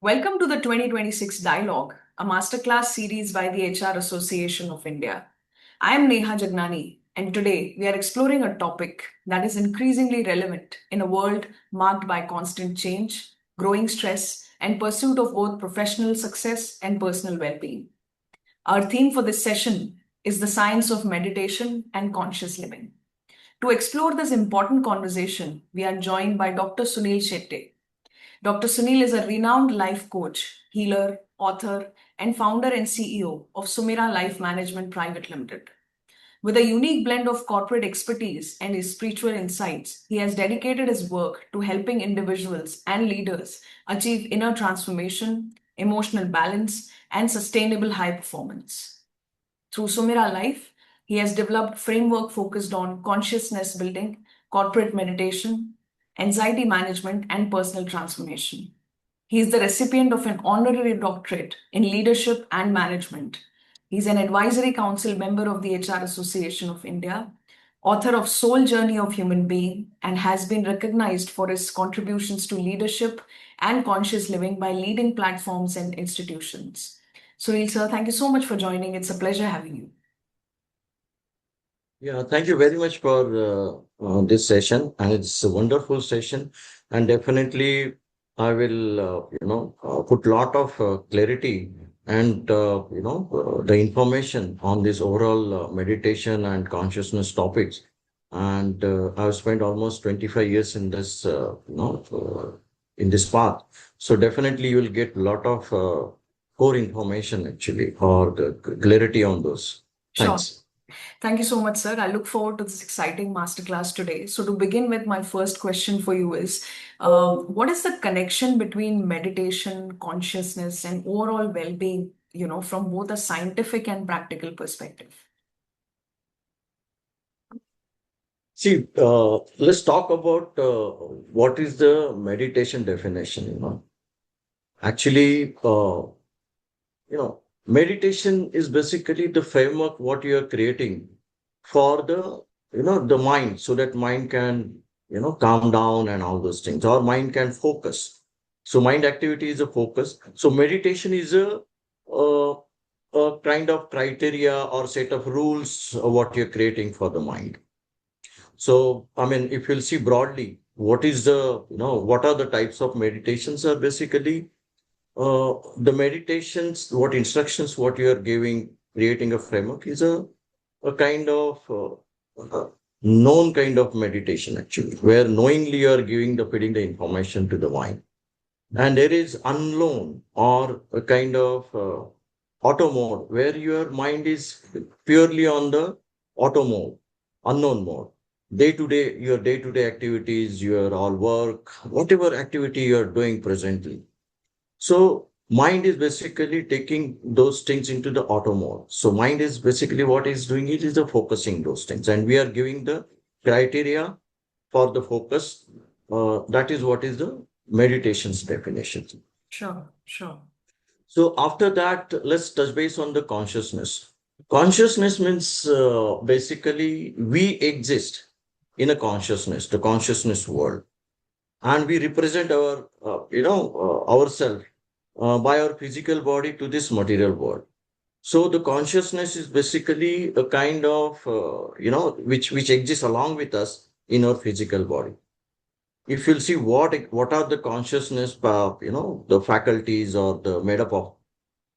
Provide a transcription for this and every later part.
Welcome to the 2026 Dialogue, a masterclass series by the HR Association of India. I am Neha Jagnani, and today we are exploring a topic that is increasingly relevant in a world marked by constant change, growing stress, and pursuit of both professional success and personal well being. Our theme for this session is the science of meditation and conscious living. To explore this important conversation, we are joined by Dr. Sunil Shetye. Dr. Sunil is a renowned life coach, healer, author, and founder and CEO of Sumira Life Management Private Limited. With a unique blend of corporate expertise and his spiritual insights, he has dedicated his work to helping individuals and leaders achieve inner transformation, emotional balance, and sustainable high performance. Through Sumira Life, he has developed framework focused on consciousness building, corporate meditation, anxiety management, and personal transformation. He is the recipient of an honorary doctorate in leadership and management. He's an advisory council member of the HR Association of India, author of Soul Journey of Human Being, and has been recognized for his contributions to leadership and conscious living by leading platforms and institutions. Sunil sir, thank you so much for joining. It's a pleasure having you. Yeah, thank you very much for this session, and it's a wonderful session. And definitely, I will, put lot of clarity and the information on this overall meditation and consciousness topics. And I've spent almost 25 years in this, in this path. So definitely, you will get a lot of core information actually, or the clarity on those. Sure. Thanks. Thank you so much, sir. I look forward to this exciting masterclass today. So, to begin with, my first question for you is what is the connection between meditation, consciousness, and overall well being, from both a scientific and practical perspective? See, let's talk about what is the meditation definition. Actually, meditation is basically the framework what you are creating for the mind, so that mind can calm down and all those things, or mind can focus. So mind activity is a focus. So meditation is a, a kind of criteria or set of rules what you're creating for the mind. So, I mean, if you'll see broadly, what is what are the types of meditations are basically the meditations, what instructions, what you are giving, creating a framework is a kind of known kind of meditation actually, where knowingly you are giving feeding the information to the mind. And there is unknown or a kind of auto mode where your mind is purely on the auto mode, unknown mode. Day to day, your day to day activities, your all work, whatever activity you are doing presently. So mind is basically taking those things into the auto mode. So mind is basically what is doing it is the focusing those things, and we are giving the criteria for the focus. That is what is the meditation's definition. Sure, sure. So after that, let's touch base on the consciousness. Consciousness means basically we exist in a consciousness, the consciousness world, and we represent our, ourselves by our physical body to this material world. So the consciousness is basically a kind of, which exists along with us in our physical body. If you'll see what are the consciousness, the faculties or the made up of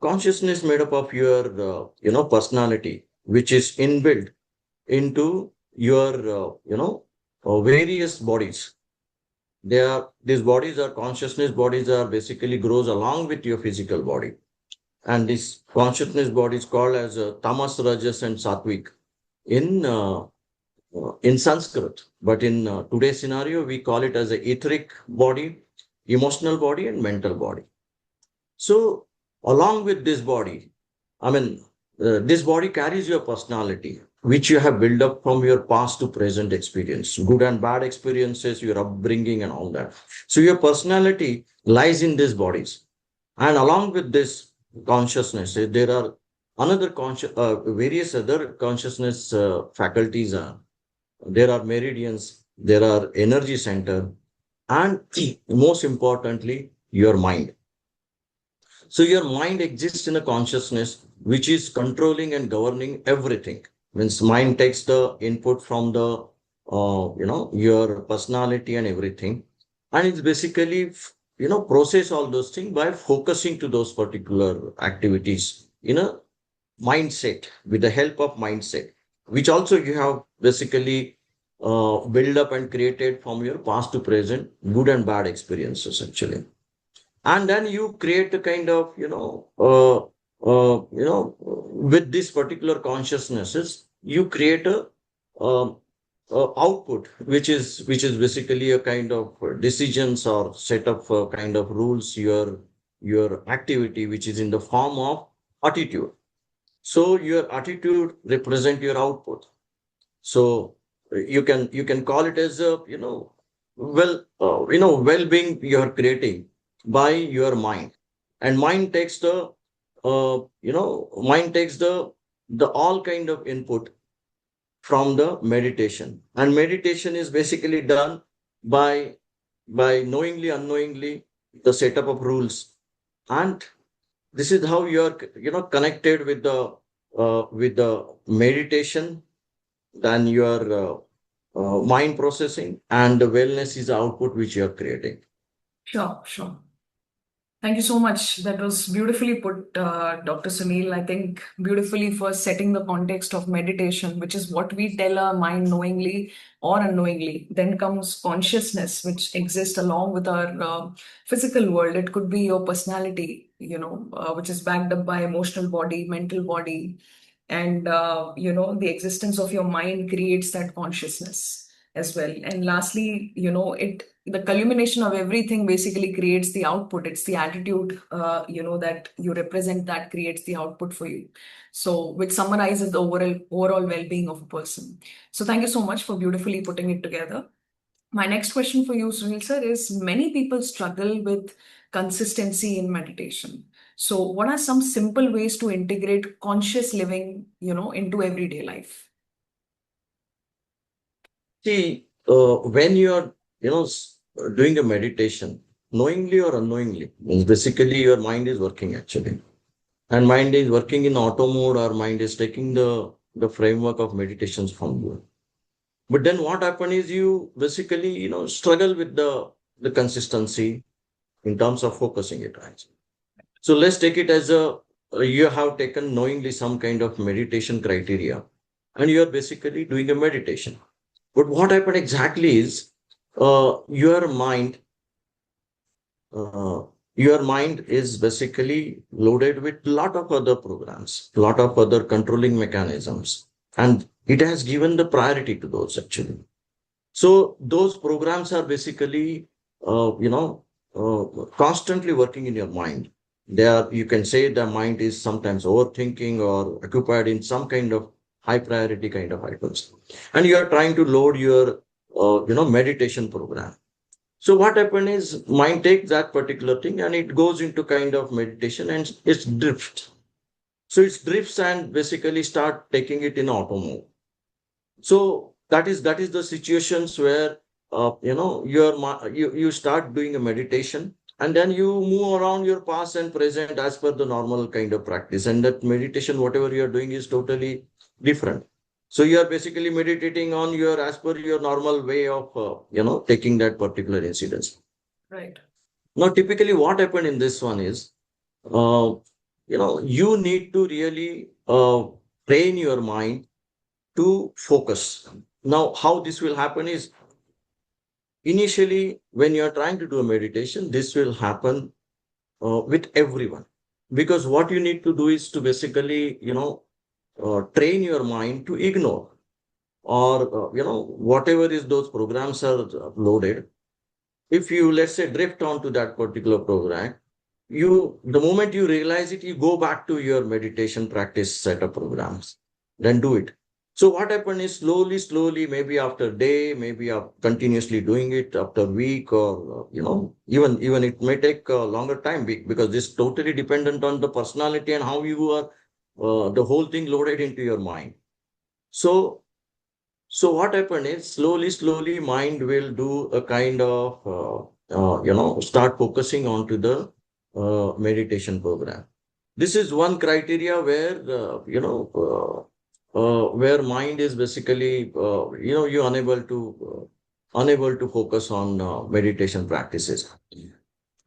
consciousness made up of your, personality, which is inbuilt into your, various bodies. These bodies are consciousness bodies are basically grows along with your physical body. And this consciousness body is called as tamas, rajas, and sattvic in Sanskrit. But in today's scenario, we call it as a etheric body, emotional body, and mental body. So along with this body, I mean, this body carries your personality, which you have built up from your past to present experience, good and bad experiences, your upbringing, and all that. So your personality lies in these bodies. And along with this consciousness, there are various other consciousness faculties. There are meridians, there are energy center, and most importantly, your mind. So your mind exists in a consciousness which is controlling and governing everything. Means mind takes the input from the your personality and everything, and it's basically process all those things by focusing to those particular activities in a mindset with the help of mindset, which also you have basically build up and created from your past to present good and bad experiences actually. And then you create a kind of with this particular consciousnesses you create um, output which is basically a kind of decisions or set of kind of rules, your activity which is in the form of attitude. So your attitude represent your output. So you can call it as a well-being you are creating by your mind, and mind takes the all kind of input from the meditation, and meditation is basically done by knowingly unknowingly the setup of rules, and this is how you are connected with the meditation, then your mind processing, and the wellness is the output which you are creating. Sure, sure. Thank you so much. That was beautifully put, Dr. Sunil. I think beautifully for setting the context of meditation, which is what we tell our mind knowingly or unknowingly. Then comes consciousness, which exists along with our physical world. It could be your personality, which is backed up by emotional body, mental body, and the existence of your mind creates that consciousness as well. And lastly, it the culmination of everything basically creates the output. It's the attitude that you represent that creates the output for you, so which summarizes the overall well-being of a person. So thank you so much for beautifully putting it together. My next question for you, Sunil sir, is many people struggle with consistency in meditation. So, what are some simple ways to integrate conscious living, into everyday life? See, when you are doing a meditation, knowingly or unknowingly, means basically your mind is working actually, and mind is working in auto mode, or mind is taking the framework of meditations from you. But then what happen is you basically struggle with the consistency in terms of focusing it, right? So let's take it as a you have taken knowingly some kind of meditation criteria, and you are basically doing a meditation. But what happened exactly is your mind, uh, your mind is basically loaded with lot of other programs, lot of other controlling mechanisms, and it has given the priority to those actually. So those programs are basically, constantly working in your mind. They are, you can say the mind is sometimes overthinking or occupied in some kind of high priority kind of items. And you are trying to load your, meditation program. So what happened is mind takes that particular thing and it goes into kind of meditation and it's drift. So it drifts and basically start taking it in auto mode. So that is the situations where you start doing a meditation, and then you move around your past and present as per the normal kind of practice, and that meditation whatever you are doing is totally different. So you are basically meditating on your as per your normal way of taking that particular incidence. Right. Now typically what happened in this one is uh, you need to really train your mind to focus. Now, how this will happen is initially when you are trying to do a meditation, this will happen with everyone. Because what you need to do is to basically, train your mind to ignore or, whatever is those programs are loaded. If you, let's say, drift onto that particular program, the moment you realize it, you go back to your meditation practice set of programs, then do it. So what happened is slowly, maybe after day, maybe continuously doing it after week, or even it may take a longer time because this totally dependent on the personality and how you are the whole thing loaded into your mind. So what happened is slowly, mind will do a kind of start focusing onto the meditation program. This is one criteria where where mind is basically you're unable to focus on meditation practices.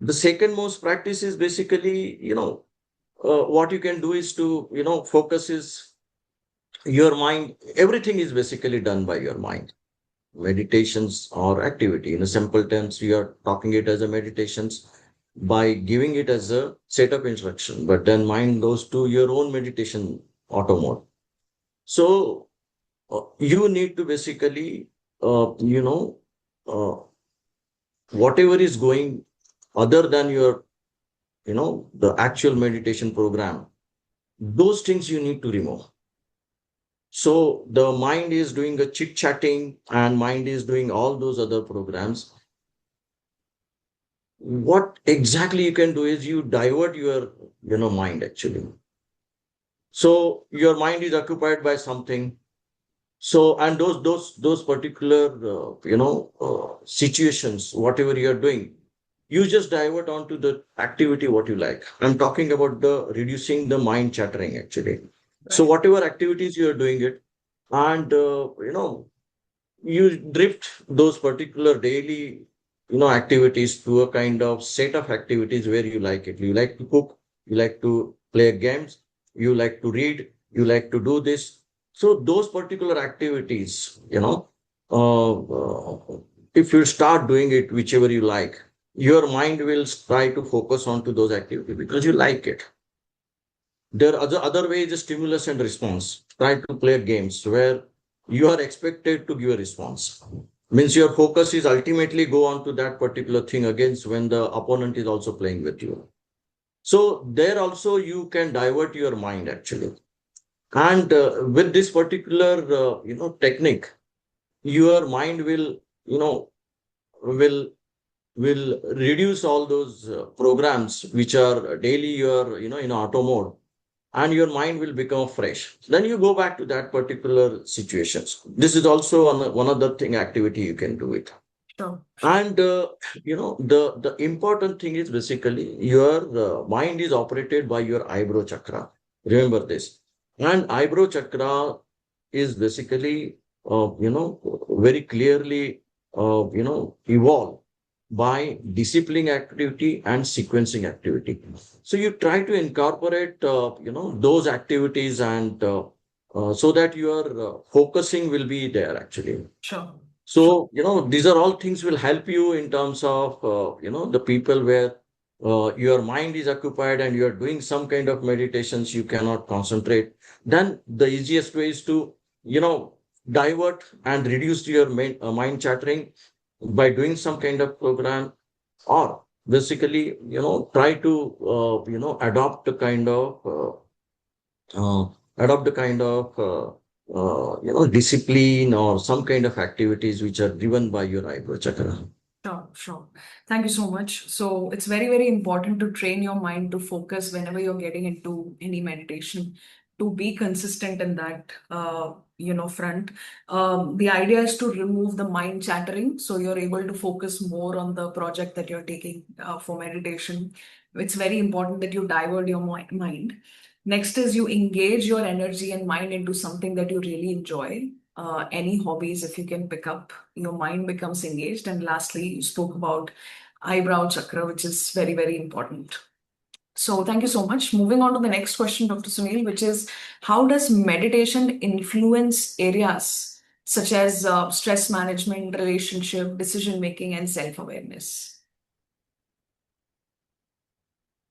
The second most practice is basically what you can do is to focus is your mind. Everything is basically done by your mind. Meditations or activity, in a simple terms, we are talking it as a meditations by giving it as a set of instruction, but then mind goes to your own meditation auto mode. So you need to basically uh, you know uh, whatever is going other than your the actual meditation program, those things you need to remove. So the mind is doing a chit chatting and mind is doing all those other programs. What exactly you can do is you divert your mind actually. So your mind is occupied by something. So and those particular situations, whatever you are doing, you just divert onto the activity what you like. I'm talking about the reducing the mind chattering actually. So Right. whatever activities you are doing it, and you drift those particular daily activities to a kind of set of activities where you like it. You like to cook, you like to play games, you like to read, you like to do this. So those particular activities, if you start doing it whichever you like, your mind will try to focus on to those activities because you like it. There are other ways, is stimulus and response. Try to play games where you are expected to give a response. Means your focus is ultimately go on to that particular thing against when the opponent is also playing with you. So there also you can divert your mind actually. And with this particular technique, your mind will will will reduce all those programs which are daily your in auto mode, and your mind will become fresh. Then you go back to that particular situations. This is also one other thing activity you can do it. Sure, sure. And the important thing is basically your mind is operated by your eyebrow chakra. Remember this. And eyebrow chakra is basically very clearly evolved by disciplining activity and sequencing activity. So you try to incorporate those activities, and so that your focusing will be there actually. Sure, sure. So, these are all things will help you in terms of, the people where your mind is occupied and you're doing some kind of meditations, you cannot concentrate. Then the easiest way is to, divert and reduce your mind chattering by doing some kind of program, or basically, try to, adopt a kind of discipline or some kind of activities which are driven by your eyebrow chakra. Sure, sure. Thank you so much. So it's very, very important to train your mind to focus whenever you're getting into any meditation, to be consistent in that, front. The idea is to remove the mind chattering, so you're able to focus more on the project that you're taking for meditation. It's very important that you divert your mind. Next is you engage your energy and mind into something that you really enjoy. Any hobbies, if you can pick up, your mind becomes engaged. And lastly, you spoke about eyebrow chakra, which is very, very important. So thank you so much. Moving on to the next question, Dr. Sunil, which is how does meditation influence areas such as stress management, relationship, decision making, and self awareness?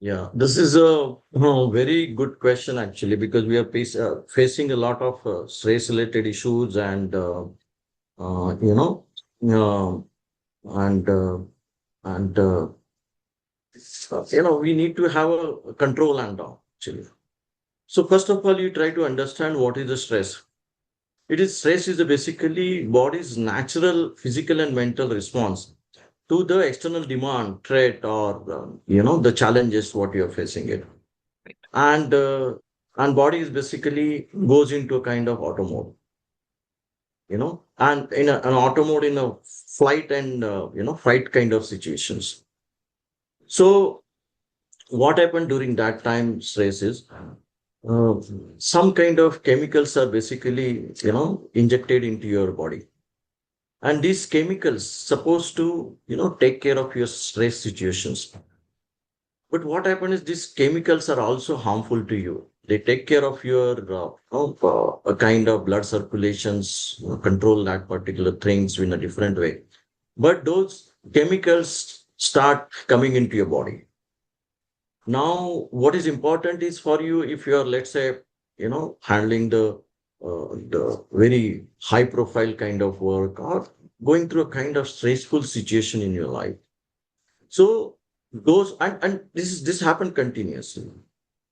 Yeah, this is a very good question actually, because we are facing a lot of stress related issues, and uh, you know uh, and and we need to have a control and all actually. So first of all, you try to understand what is the stress. It is stress is basically body's natural physical and mental response to the external demand, threat, or the challenges what you're facing it. And body is basically goes into a kind of auto mode, and in an auto mode in a flight and fight kind of situations. So what happened during that time stress is uh, some kind of chemicals are basically, injected into your body. And these chemicals supposed to, take care of your stress situations. But what happened is these chemicals are also harmful to you. They take care of your a kind of blood circulations, control that particular things in a different way. But those chemicals start coming into your body. Now, what is important is for you if you are, let's say, handling the very high profile kind of work or going through a kind of stressful situation in your life. So those and this happened continuously.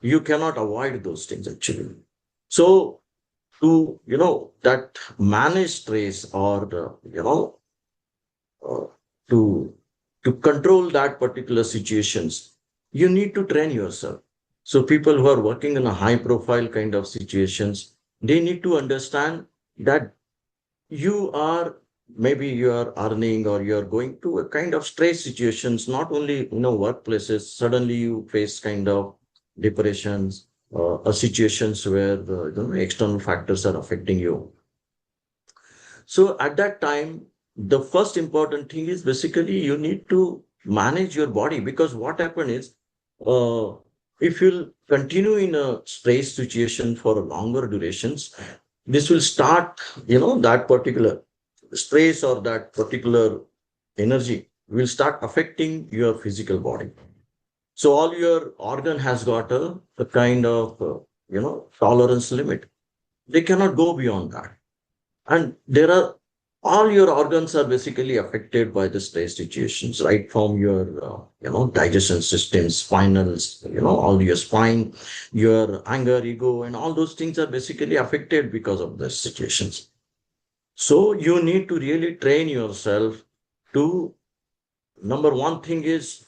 You cannot avoid those things actually. So to that manage stress or uh, to to control that particular situations, you need to train yourself. So people who are working in a high profile kind of situations, they need to understand that you are, maybe you are earning or you are going to a kind of stress situations, not only workplaces. Suddenly you face kind of depressions, situations where the external factors are affecting you. So at that time, the first important thing is basically you need to manage your body, because what happened is, uh, if you'll continue in a stress situation for a longer durations, this will start, that particular stress or that particular energy will start affecting your physical body. So all your organ has got a kind of, tolerance limit. They cannot go beyond that. And there are, all your organs are basically affected by the stress situations, right from your digestion system, spinals, all your spine, your anger, ego, and all those things are basically affected because of the situations. So you need to really train yourself to, number one thing is,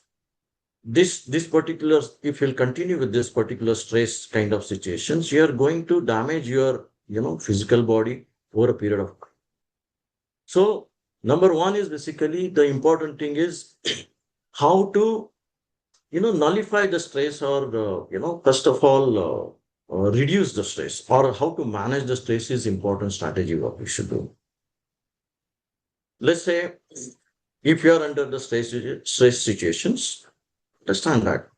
this particular, if you'll continue with this particular stress kind of situations, you are going to damage your physical body over a period of. So, number one is basically the important thing is how to, nullify the stress, or, first of all, reduce the stress, or how to manage the stress is important strategy what we should do. Let's say if you are under the stress situations, understand that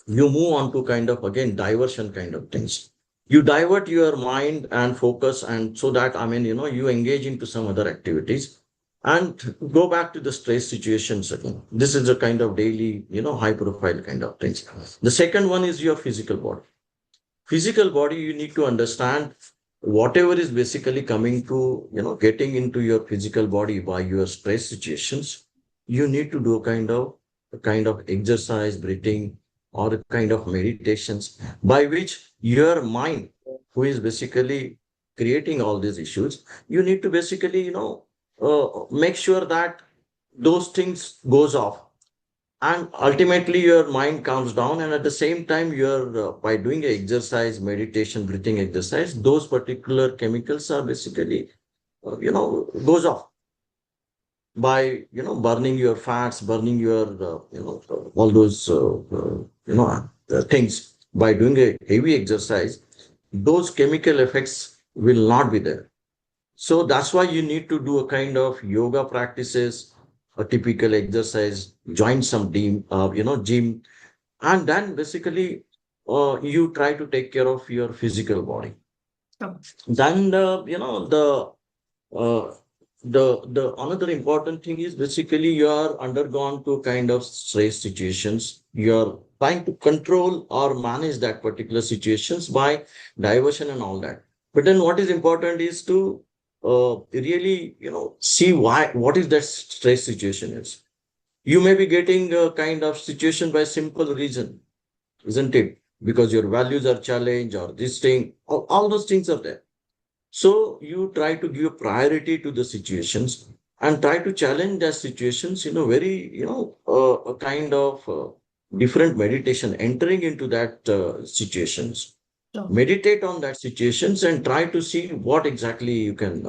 you move on to kind of again diversion kind of things. You divert your mind and focus, and so that, I mean, you engage into some other activities and go back to the stress situations again. This is a kind of daily, high profile kind of things. The second one is your physical body. Physical body, you need to understand whatever is basically coming to, getting into your physical body by your stress situations. You need to do a kind of exercise, breathing, or a kind of meditations by which your mind, who is basically creating all these issues, you need to basically, make sure that those things goes off, and ultimately your mind calms down, and at the same time you're by doing a exercise, meditation, breathing exercise, those particular chemicals are basically goes off by burning your fats, burning your all those things. By doing a heavy exercise, those chemical effects will not be there. So that's why you need to do a kind of yoga practices, a typical exercise, join some gym, and then basically you try to take care of your physical body. So, Then uh, the another important thing is basically you are undergone to kind of stress situations. You are trying to control or manage that particular situations by diversion and all that. But then what is important is to really see why, what is that stress situation is. You may be getting a kind of situation by simple reason, isn't it? Because your values are challenged, or this thing, all those things are there. So you try to give priority to the situations and try to challenge the situations in a very, a kind of different meditation, entering into that situations. so, Meditate on that situations and try to see what exactly you can,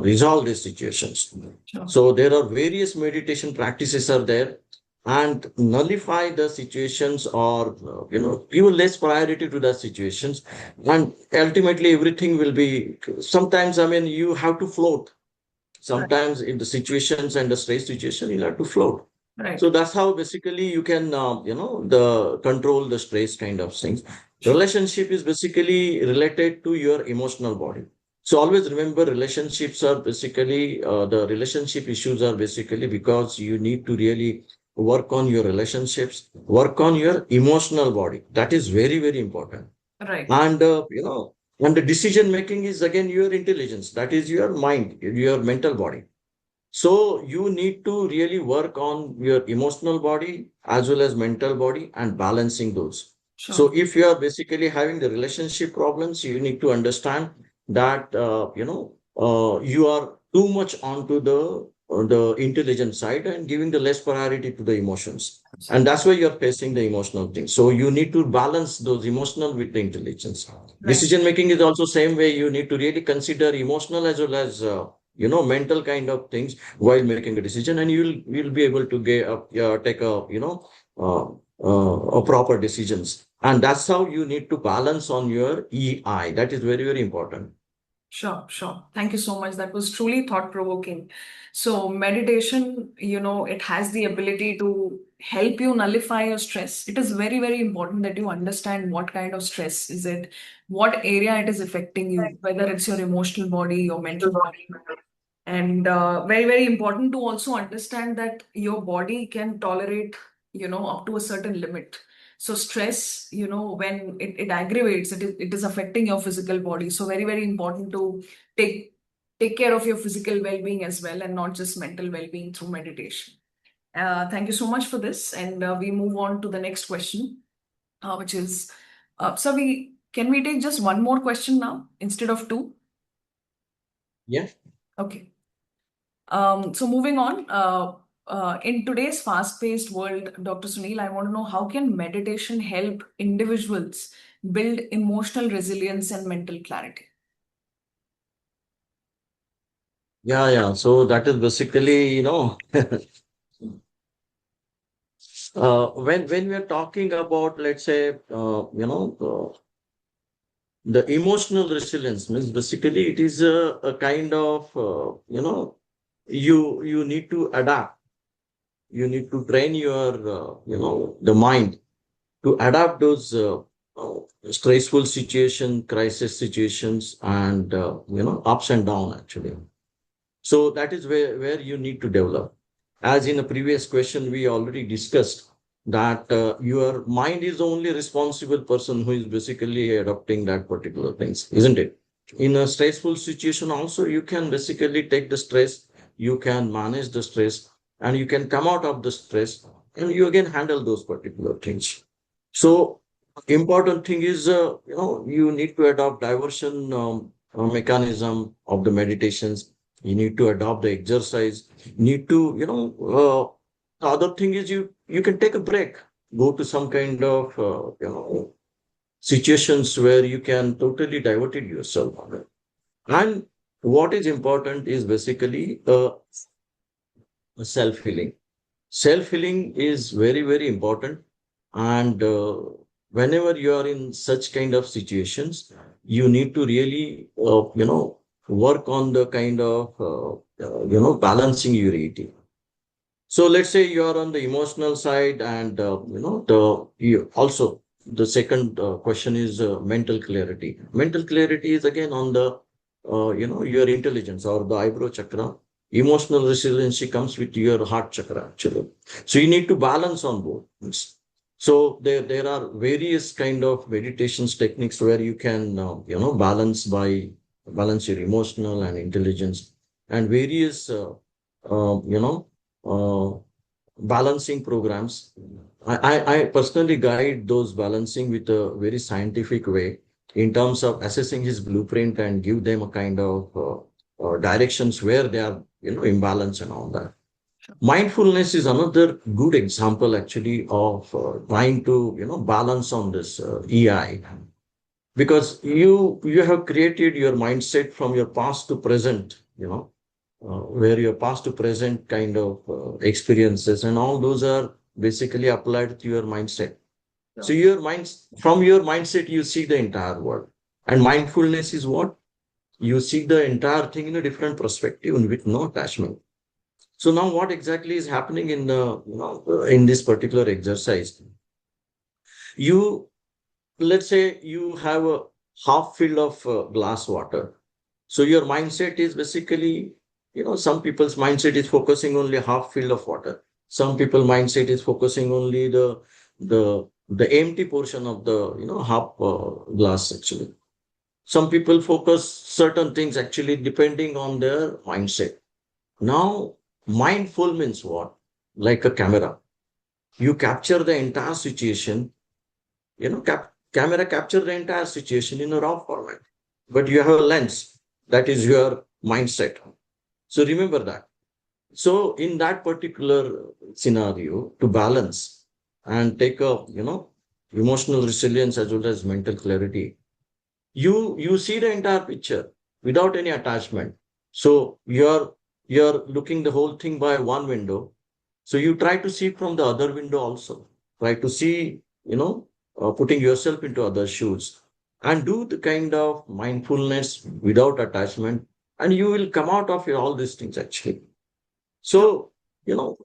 resolve these situations. so, So there are various meditation practices are there. and nullify the situations, or give less priority to the situations, and ultimately everything will be, sometimes, I mean, you have to float. Right. Sometimes in the situations and the stress situation, you have to float. Right. So that's how basically you can the control the stress kind of things. Sure. Relationship is basically related to your emotional body. So always remember, relationships are basically the relationship issues are basically because you need to really work on your relationships, work on your emotional body. That is very, very important. Right. And and the decision making is again your intelligence. That is your mind, your mental body. So you need to really work on your emotional body as well as mental body and balancing those. So Sure. if you are basically having the relationship problems, you need to understand that you are too much onto the intelligent side and giving the less priority to the emotions. And Absolutely. that's why you're facing the emotional thing. So you need to balance those emotional with the intelligence. Right. Decision making is also same way. You need to really consider emotional as well as mental kind of things while making a decision, and you'll be able to take a uh, a proper decisions, and that's how you need to balance on your EI. That is very, very important. Sure, sure. Thank you so much. That was truly thought-provoking. So, meditation, it has the ability to help you nullify your stress. It is very, very important that you understand what kind of stress is it, what area it is affecting you, whether it's your emotional body, your mental body. And very, very important to also understand that your body can tolerate, up to a certain limit. So stress, when it aggravates, it is affecting your physical body. So very, very important to take take care of your physical well-being as well, and not just mental well-being through meditation. Thank you so much for this. And we move on to the next question, which is, so can we take just one more question now instead of two? Yeah. Okay. So moving on, in today's fast-paced world, Dr. Sunil, I want to know, how can meditation help individuals build emotional resilience and mental clarity? Yeah, so that is basically when we are talking about, let's say, the emotional resilience means basically it is a kind of you need to adapt. You need to train your the mind to adapt those uh, stressful situation, crisis situations, and ups and down actually. So that is where you need to develop. As in a previous question, we already discussed that your mind is the only responsible person who is basically adopting that particular things, isn't it? In a stressful situation, also, you can basically take the stress, you can manage the stress, and you can come out of the stress, and you again handle those particular things. Sure. So, important thing is, you need to adopt diversion mechanism of the meditations. You need to adopt the exercise. Need to, the other thing is you can take a break, go to some kind of, situations where you can totally divert it yourself. And what is important is basically self healing. Self healing is very, very important. And whenever you are in such kind of situations, you need to really, work on the kind of, balancing your eating. So let's say you are on the emotional side, and the second question is mental clarity. Mental clarity is again on the your intelligence or the eyebrow chakra. Emotional resiliency comes with your heart chakra actually. So you need to balance on both. So there are various kind of meditations techniques where you can balance your emotional and intelligence, and various uh, balancing programs. I personally guide those balancing with a very scientific way in terms of assessing his blueprint and give them a kind of directions where they are imbalance and all that. Sure. Mindfulness is another good example actually of trying to balance on this EI, because you have created your mindset from your past to present, where your past to present kind of experiences and all those are basically applied to your mindset. So Sure. your mind, from your mindset, you see the entire world. And mindfulness is what? You see the entire thing in a different perspective and with no attachment. So now what exactly is happening in the, in this particular exercise? You, let's say you have a half filled of glass water. So your mindset is basically, some people's mindset is focusing only half filled of water. Some people mindset is focusing only the empty portion of the, half glass actually. Some people focus certain things actually depending on their mindset. Now, mindful means what? Like a camera. You capture the entire situation, camera capture the entire situation in a raw format. But you have a lens, that is your mindset. So remember that. So in that particular scenario, to balance and take a, emotional resilience as well as mental clarity, you see the entire picture without any attachment. So you're looking the whole thing by one window. So you try to see from the other window also. Try to see, putting yourself into other shoes and do the kind of mindfulness without attachment, and you will come out of all these things actually. Sure. So, you know,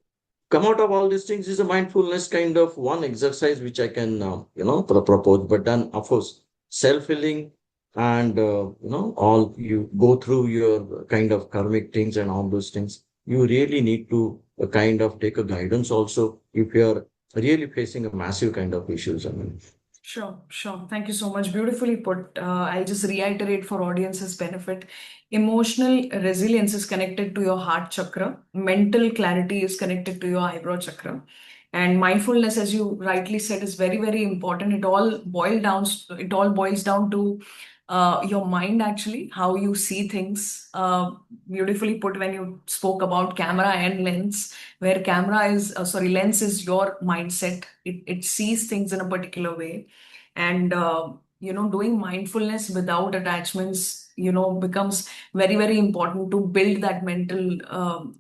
come out of all these things is a mindfulness kind of one exercise which I can, propose. But then, of course, self-healing and, all you go through your kind of karmic things and all those things, you really need to kind of take a guidance also if you're really facing a massive kind of issues. I mean, Sure, sure. Thank you so much. Beautifully put. I'll just reiterate for audience's benefit. Emotional resilience is connected to your heart chakra. Mental clarity is connected to your eyebrow chakra. And mindfulness, as you rightly said, is very, very important. It all boils down to your mind actually, how you see things. Beautifully put when you spoke about camera and lens, where lens is your mindset. It sees things in a particular way, and doing mindfulness without attachments becomes very, very important to build that mental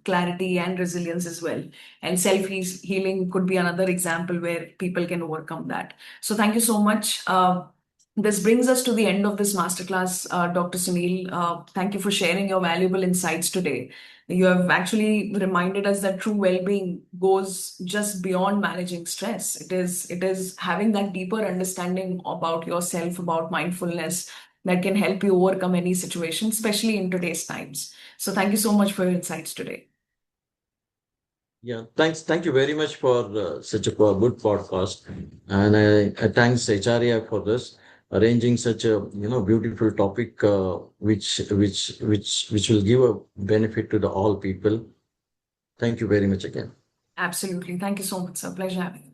clarity and resilience as well. And self healing could be another example where people can overcome that. So thank you so much. This brings us to the end of this masterclass, Dr. Sunil. Thank you for sharing your valuable insights today. You have actually reminded us that true well-being goes just beyond managing stress. It is having that deeper understanding about yourself, about mindfulness, that can help you overcome any situation, especially in today's times. So thank you so much for your insights today. yeah, thanks. Thank you very much for such a good podcast. And I thanks HRI for this, arranging such a, beautiful topic, which will give a benefit to the all people. Thank you very much again. Absolutely. Thank you so much, sir. Pleasure having you.